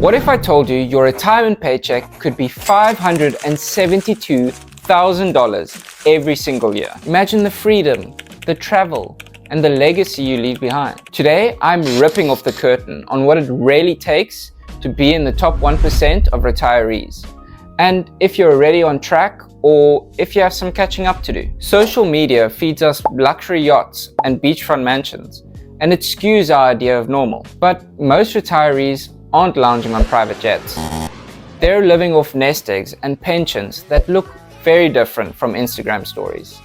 What if I told you your retirement paycheck could be $572,000 every single year? Imagine the freedom, the travel, and the legacy you leave behind. Today, I'm ripping off the curtain on what it really takes to be in the top 1% of retirees, and if you're already on track or if you have some catching up to do. Social media feeds us luxury yachts and beachfront mansions, and it skews our idea of normal. But most retirees aren't lounging on private jets. They're living off nest eggs and pensions that look very different from Instagram stories.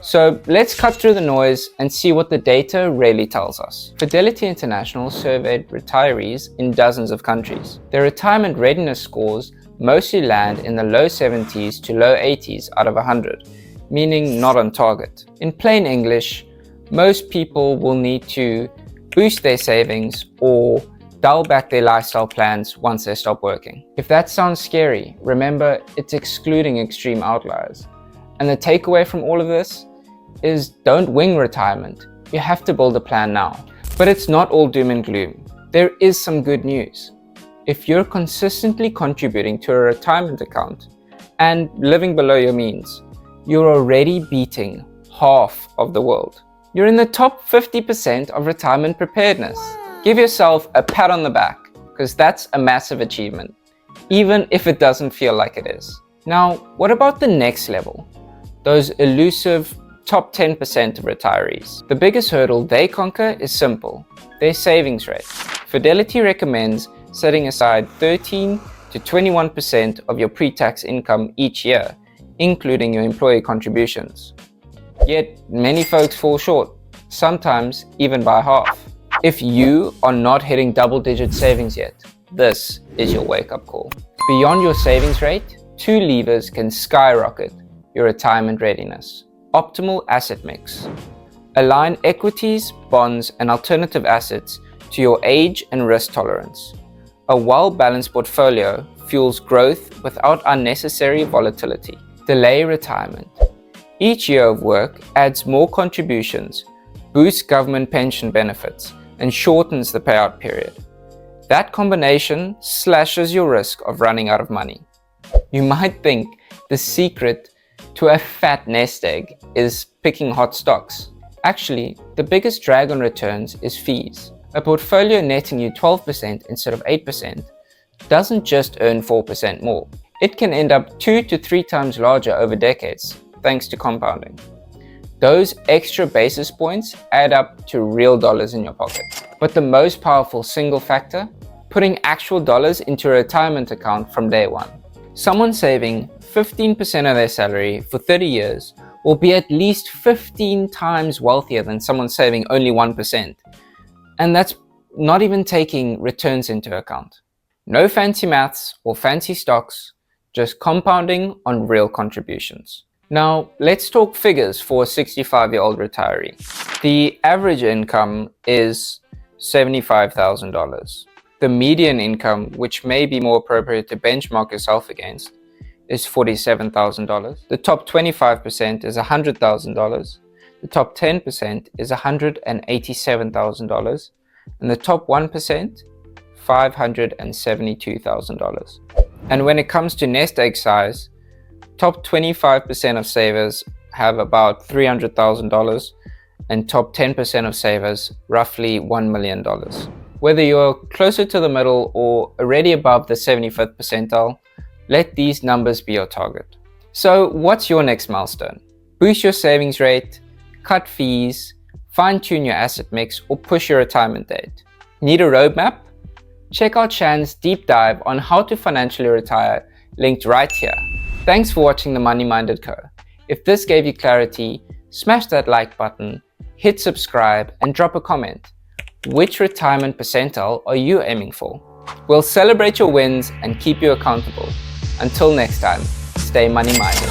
So let's cut through the noise and see what the data really tells us. Fidelity International surveyed retirees in dozens of countries. Their retirement readiness scores mostly land in the low 70s to low 80s out of 100, meaning not on target. In plain English, most people will need to boost their savings or dial back their lifestyle plans once they stop working. If that sounds scary, remember it's excluding extreme outliers. And the takeaway from all of this is don't wing retirement. You have to build a plan now. But it's not all doom and gloom. There is some good news. If you're consistently contributing to a retirement account and living below your means, you're already beating half of the world. You're in the top 50% of retirement preparedness. Give yourself a pat on the back, because that's a massive achievement, even if it doesn't feel like it is. Now, what about the next level? Those elusive top 10% of retirees. The biggest hurdle they conquer is simple: their savings rate. Fidelity recommends setting aside 13 to 21% of your pre-tax income each year, including your employee contributions. Yet, many folks fall short, sometimes even by half. If you are not hitting double-digit savings yet, this is your wake-up call. Beyond your savings rate, two levers can skyrocket your retirement readiness. Optimal asset mix. Align equities, bonds, and alternative assets to your age and risk tolerance. A well-balanced portfolio fuels growth without unnecessary volatility. Delay retirement. Each year of work adds more contributions, boosts government pension benefits, and shortens the payout period. That combination slashes your risk of running out of money. You might think the secret to a fat nest egg is picking hot stocks. Actually, the biggest drag on returns is fees. A portfolio netting you 12% instead of 8% doesn't just earn 4% more. It can end up 2 to 3 times larger over decades, thanks to compounding. Those extra basis points add up to real dollars in your pocket. But the most powerful single factor? Putting actual dollars into a retirement account from day one. Someone saving 15% of their salary for 30 years will be at least 15 times wealthier than someone saving only 1%. And that's not even taking returns into account. No fancy maths or fancy stocks, just compounding on real contributions. Now, let's talk figures for a 65-year-old retiree. The average income is $75,000. The median income, which may be more appropriate to benchmark yourself against, is $47,000. The top 25% is $100,000. The top 10% is $187,000. And the top 1%, $572,000. And when it comes to nest egg size, top 25% of savers have about $300,000 and top 10% of savers roughly $1 million. Whether you're closer to the middle or already above the 75th percentile, let these numbers be your target. So what's your next milestone? Boost your savings rate, cut fees, fine-tune your asset mix, or push your retirement date. Need a roadmap? Check out Shan's deep dive on how to financially retire, linked right here. Thanks for watching The Money Minded Co. If this gave you clarity, smash that like button, hit subscribe, and drop a comment. Which retirement percentile are you aiming for? We'll celebrate your wins and keep you accountable. Until next time, stay money minded.